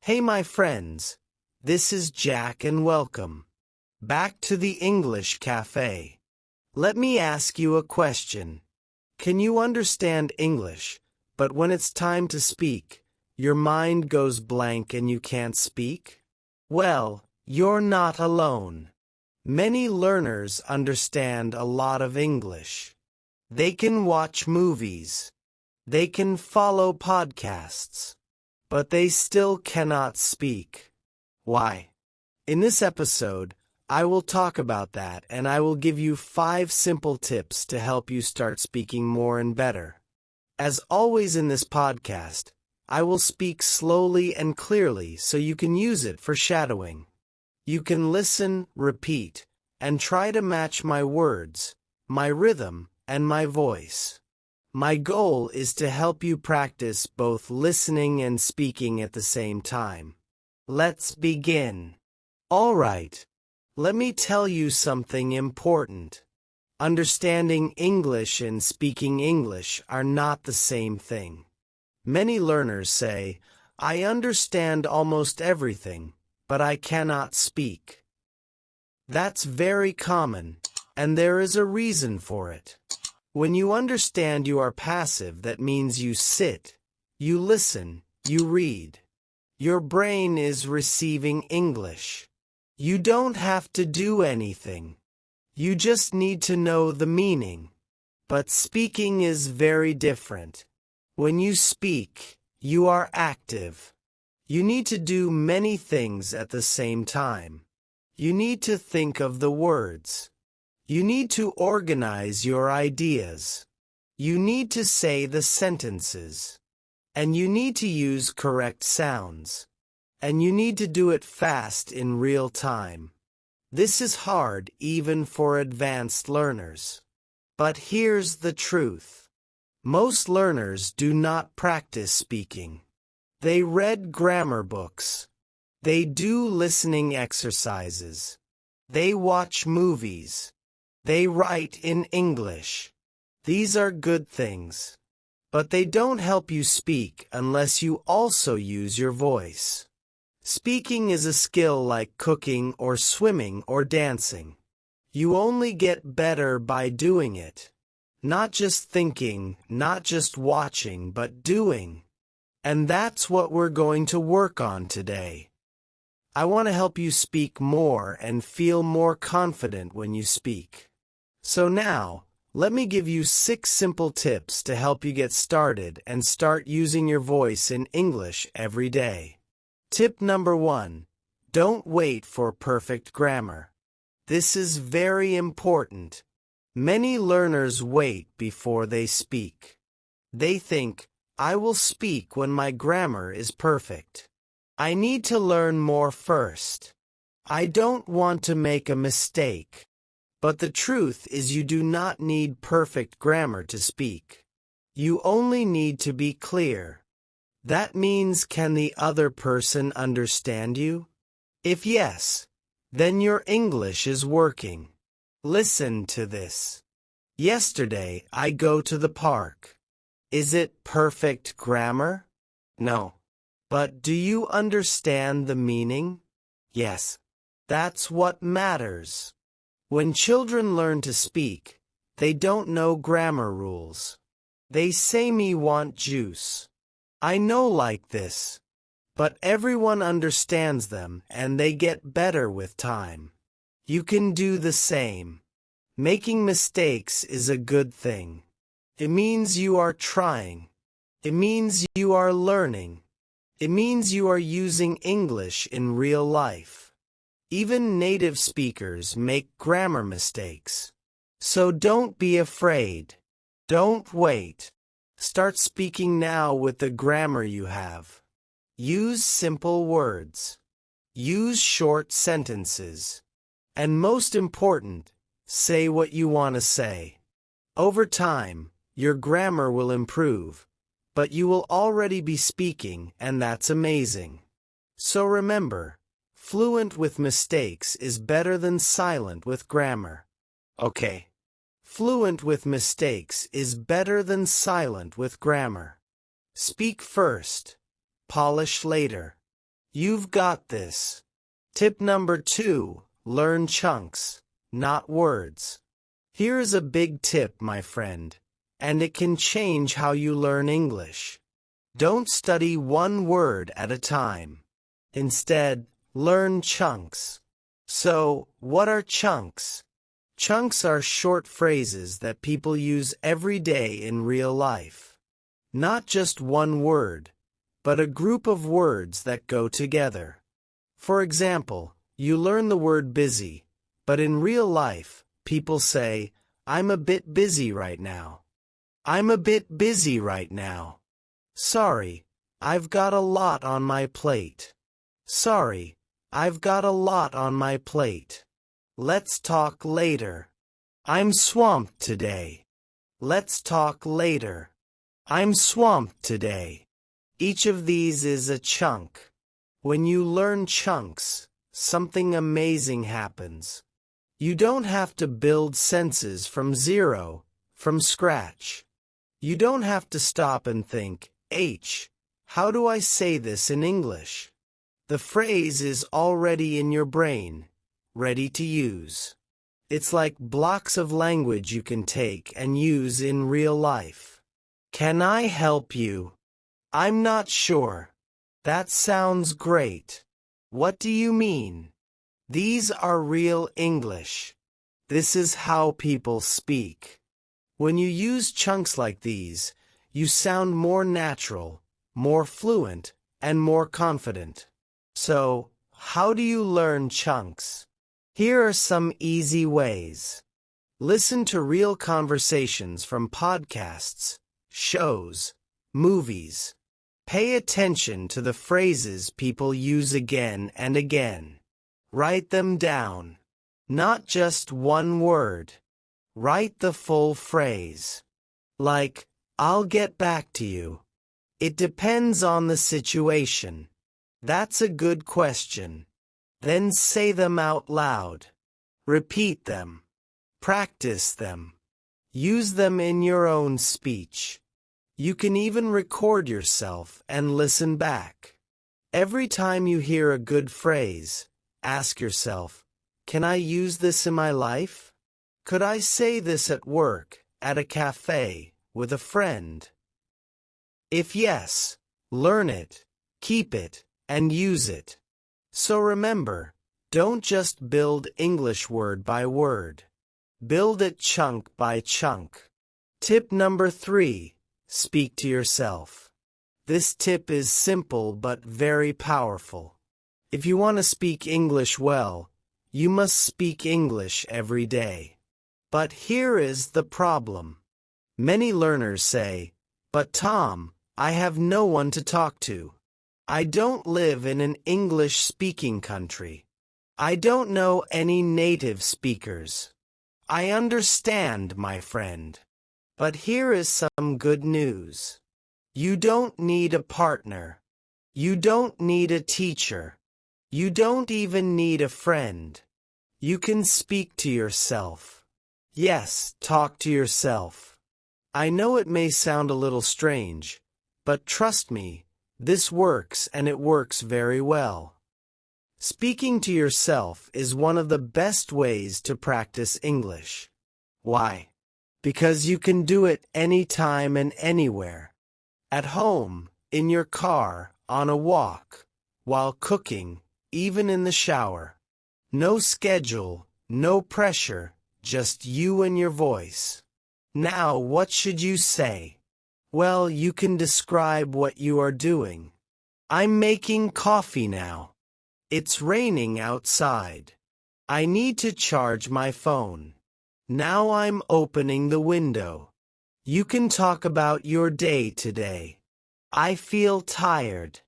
Hey my friends, this is Jack and welcome back to the English Cafe. Let me ask you a question. Can you understand English, but when it's time to speak, your mind goes blank and you can't speak? Well, you're not alone. Many learners understand a lot of English. They can watch movies. They can follow podcasts. But they still cannot speak. Why? In this episode, I will talk about that and I will give you 5 simple tips to help you start speaking more and better. As always in this podcast, I will speak slowly and clearly so you can use it for shadowing. You can listen, repeat, and try to match my words, my rhythm, and my voice. My goal is to help you practice both listening and speaking at the same time. Let's begin. All right, let me tell you something important. Understanding English and speaking English are not the same thing. Many learners say, I understand almost everything, but I cannot speak. That's very common, and there is a reason for it. When you understand you are passive, that means you sit, you listen, you read. Your brain is receiving English. You don't have to do anything. You just need to know the meaning. But speaking is very different. When you speak, you are active. You need to do many things at the same time. You need to think of the words. You need to organize your ideas. You need to say the sentences. And you need to use correct sounds. And you need to do it fast in real time. This is hard even for advanced learners. But here's the truth. Most learners do not practice speaking. They read grammar books. They do listening exercises. They watch movies. They write in English. These are good things. But they don't help you speak unless you also use your voice. Speaking is a skill like cooking or swimming or dancing. You only get better by doing it. Not just thinking, not just watching, but doing. And that's what we're going to work on today. I want to help you speak more and feel more confident when you speak. So now, let me give you 6 simple tips to help you get started and start using your voice in English every day. Tip number 1. Don't wait for perfect grammar. This is very important. Many learners wait before they speak. They think, I will speak when my grammar is perfect. I need to learn more first. I don't want to make a mistake. But the truth is you do not need perfect grammar to speak. You only need to be clear. That means, can the other person understand you? If yes, then your English is working. Listen to this. Yesterday I go to the park. Is it perfect grammar? No. But do you understand the meaning? Yes. That's what matters. When children learn to speak, they don't know grammar rules. They say me want juice. I know like this. But everyone understands them and they get better with time. You can do the same. Making mistakes is a good thing. It means you are trying. It means you are learning. It means you are using English in real life. Even native speakers make grammar mistakes. So don't be afraid. Don't wait. Start speaking now with the grammar you have. Use simple words. Use short sentences. And most important, say what you want to say. Over time, your grammar will improve, but you will already be speaking, and that's amazing. So remember, fluent with mistakes is better than silent with grammar. Okay. Fluent with mistakes is better than silent with grammar. Speak first. Polish later. You've got this. Tip number 2, learn chunks, not words. Here's a big tip, my friend, and it can change how you learn English. Don't study one word at a time. Instead, learn chunks. So, what are chunks? Chunks are short phrases that people use every day in real life. Not just one word, but a group of words that go together. For example, you learn the word busy, but in real life, people say, I'm a bit busy right now. I'm a bit busy right now. Sorry, I've got a lot on my plate. Sorry, I've got a lot on my plate. Let's talk later. I'm swamped today. Let's talk later. I'm swamped today. Each of these is a chunk. When you learn chunks, something amazing happens. You don't have to build sentences from zero, from scratch. You don't have to stop and think, how do I say this in English? The phrase is already in your brain, ready to use. It's like blocks of language you can take and use in real life. Can I help you? I'm not sure. That sounds great. What do you mean? These are real English. This is how people speak. When you use chunks like these, you sound more natural, more fluent, and more confident. So, how do you learn chunks? Here are some easy ways. Listen to real conversations from podcasts, shows, movies. Pay attention to the phrases people use again and again. Write them down. Not just one word. Write the full phrase. Like, I'll get back to you. It depends on the situation. That's a good question. Then say them out loud. Repeat them. Practice them. Use them in your own speech. You can even record yourself and listen back. Every time you hear a good phrase, ask yourself, can I use this in my life? Could I say this at work, at a cafe, with a friend? If yes, learn it, keep it, and use it. So remember, don't just build English word by word. Build it chunk by chunk. Tip number 3. Speak to yourself. This tip is simple but very powerful. If you want to speak English well, you must speak English every day. But here is the problem. Many learners say, but Tom, I have no one to talk to. I don't live in an English-speaking country. I don't know any native speakers. I understand, my friend. But here is some good news. You don't need a partner. You don't need a teacher. You don't even need a friend. You can speak to yourself. Yes, talk to yourself. I know it may sound a little strange, but trust me, this works and it works very well. Speaking to yourself is one of the best ways to practice English. Why? Because you can do it anytime and anywhere. At home, in your car, on a walk, while cooking, even in the shower. No schedule, no pressure, just you and your voice. Now, what should you say? Well, you can describe what you are doing. I'm making coffee now. It's raining outside. I need to charge my phone. Now I'm opening the window. You can talk about your day today. I feel tired.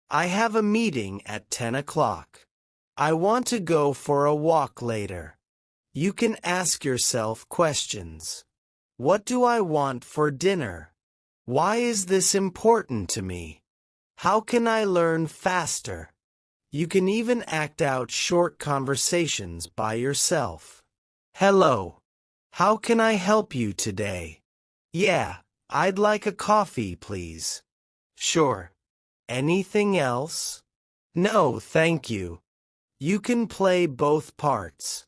I have a meeting at 10 o'clock. I want to go for a walk later. You can ask yourself questions. What do I want for dinner? Why is this important to me? How can I learn faster? You can even act out short conversations by yourself. Hello. How can I help you today? Yeah, I'd like a coffee, please. Sure. Anything else? No, thank you. You can play both parts.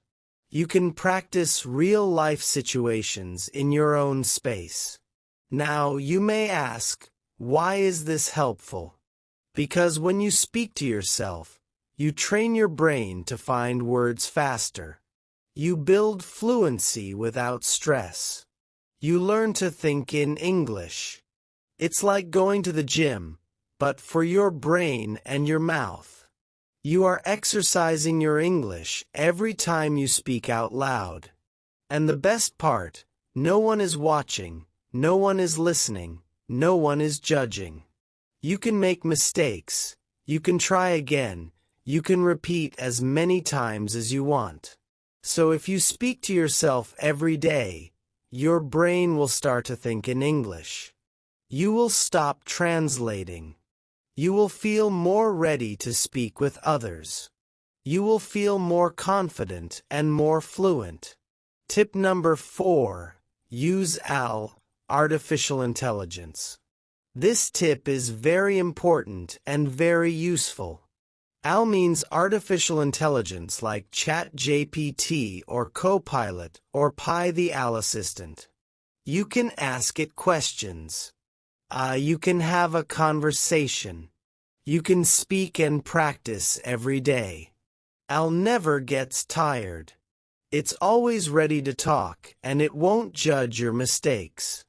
You can practice real-life situations in your own space. Now, you may ask, why is this helpful? Because when you speak to yourself, you train your brain to find words faster. You build fluency without stress. You learn to think in English. It's like going to the gym, but for your brain and your mouth. You are exercising your English every time you speak out loud. And the best part, no one is watching, no one is listening, no one is judging. You can make mistakes, you can try again, you can repeat as many times as you want. So if you speak to yourself every day, your brain will start to think in English. You will stop translating. You will feel more ready to speak with others. You will feel more confident and more fluent. Tip number 4. Use AI, artificial intelligence. This tip is very important and very useful. AI means artificial intelligence like ChatGPT or Copilot or Pi the AI assistant. You can ask it questions. You can have a conversation. You can speak and practice every day. AI never gets tired. It's always ready to talk, and it won't judge your mistakes.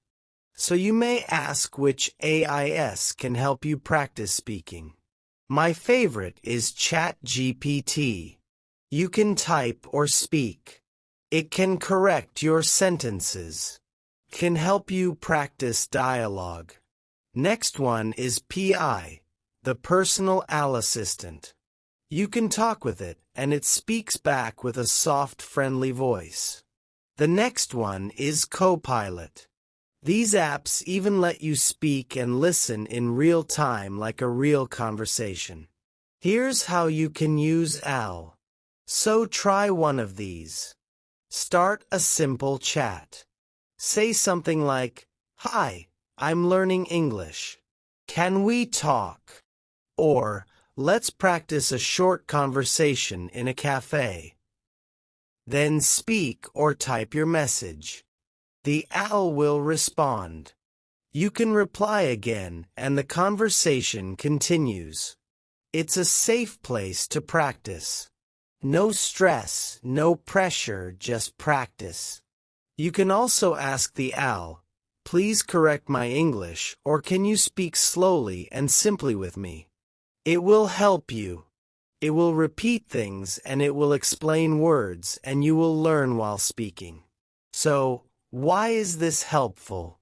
So you may ask which AIs can help you practice speaking. My favorite is ChatGPT. You can type or speak. It can correct your sentences. Can help you practice dialogue. Next one is PI, the personal AI assistant. You can talk with it, and it speaks back with a soft, friendly voice. The next one is Copilot. These apps even let you speak and listen in real time like a real conversation. Here's how you can use AI. So try one of these. Start a simple chat. Say something like, "Hi, I'm learning English. Can we talk?" Or, "Let's practice a short conversation in a cafe." Then speak or type your message. The AI will respond. You can reply again, and the conversation continues. It's a safe place to practice. No stress, no pressure, just practice. You can also ask the AI, "Please correct my English," or "Can you speak slowly and simply with me?" It will help you. It will repeat things and it will explain words, and you will learn while speaking. So, why is this helpful?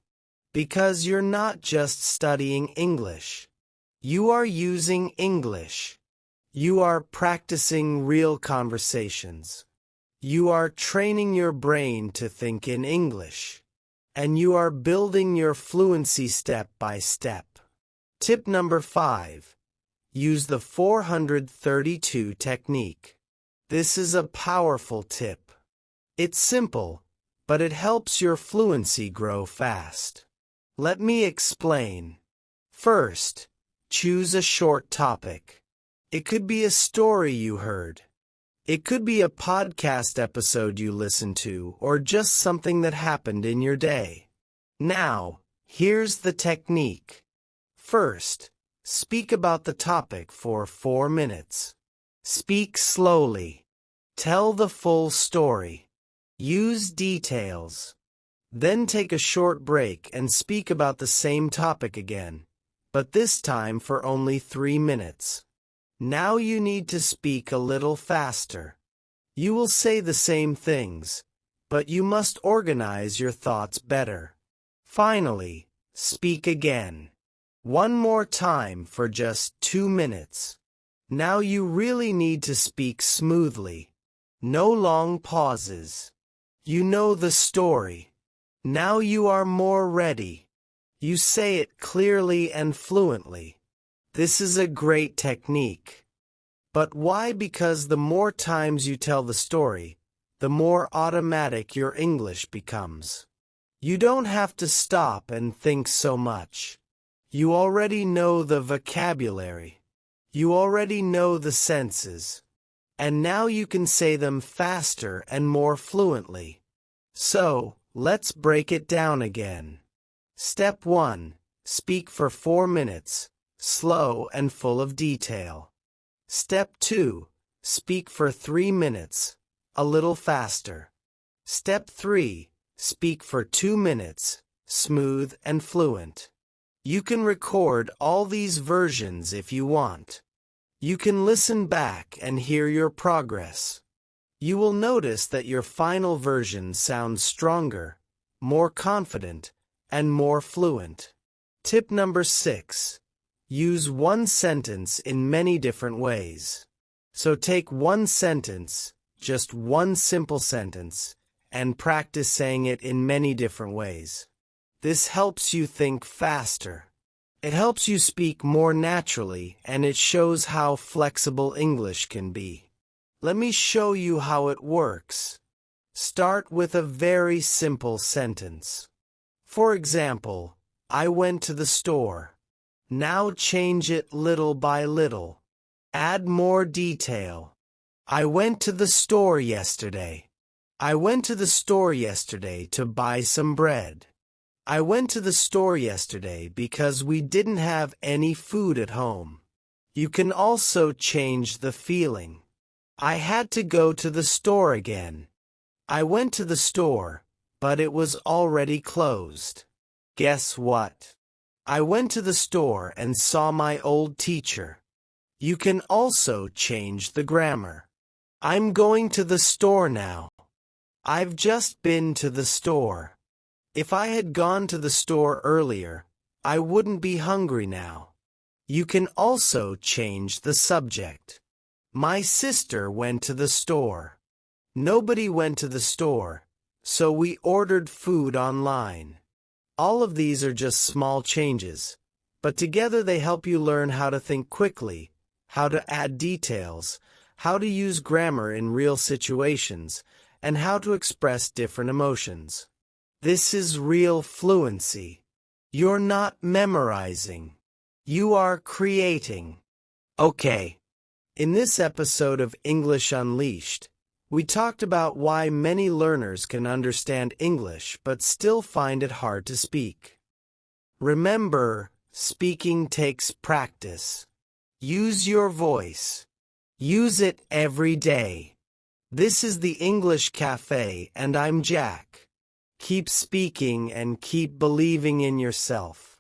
Because you're not just studying English. You are using English. You are practicing real conversations. You are training your brain to think in English. And you are building your fluency step by step. Tip number 5. Use the 432 technique. This is a powerful tip. It's simple, but it helps your fluency grow fast. Let me explain. First, choose a short topic. It could be a story you heard. It could be a podcast episode you listened to, or just something that happened in your day. Now, here's the technique. First, speak about the topic for 4 minutes. Speak slowly. Tell the full story. Use details. Then take a short break and speak about the same topic again, but this time for only 3 minutes. Now you need to speak a little faster. You will say the same things, but you must organize your thoughts better. Finally, speak again. One more time for just 2 minutes. Now you really need to speak smoothly. No long pauses. You know the story. Now you are more ready. You say it clearly and fluently. This is a great technique. But why? Because the more times you tell the story, the more automatic your English becomes. You don't have to stop and think so much. You already know the vocabulary. You already know the senses, and now you can say them faster and more fluently. So, let's break it down again. Step 1. Speak for 4 minutes, slow and full of detail. Step 2. Speak for 3 minutes, a little faster. Step 3. Speak for 2 minutes, smooth and fluent. You can record all these versions if you want. You can listen back and hear your progress. You will notice that your final version sounds stronger, more confident, and more fluent. Tip number 6. Use one sentence in many different ways. So take one sentence, just one simple sentence, and practice saying it in many different ways. This helps you think faster. It helps you speak more naturally, and it shows how flexible English can be. Let me show you how it works. Start with a very simple sentence. For example, I went to the store. Now change it little by little. Add more detail. I went to the store yesterday. I went to the store yesterday to buy some bread. I went to the store yesterday because we didn't have any food at home. You can also change the feeling. I had to go to the store again. I went to the store, but it was already closed. Guess what? I went to the store and saw my old teacher. You can also change the grammar. I'm going to the store now. I've just been to the store. If I had gone to the store earlier, I wouldn't be hungry now. You can also change the subject. My sister went to the store. Nobody went to the store, so we ordered food online. All of these are just small changes, but together they help you learn how to think quickly, how to add details, how to use grammar in real situations, and how to express different emotions. This is real fluency. You're not memorizing. You are creating. Okay. In this episode of English Unleashed, we talked about why many learners can understand English but still find it hard to speak. Remember, speaking takes practice. Use your voice. Use it every day. This is the English Cafe, and I'm Jack. Keep speaking and keep believing in yourself.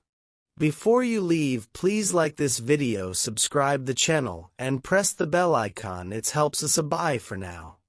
Before you leave, please like this video, subscribe the channel, and press the bell icon. It helps us a bye for now.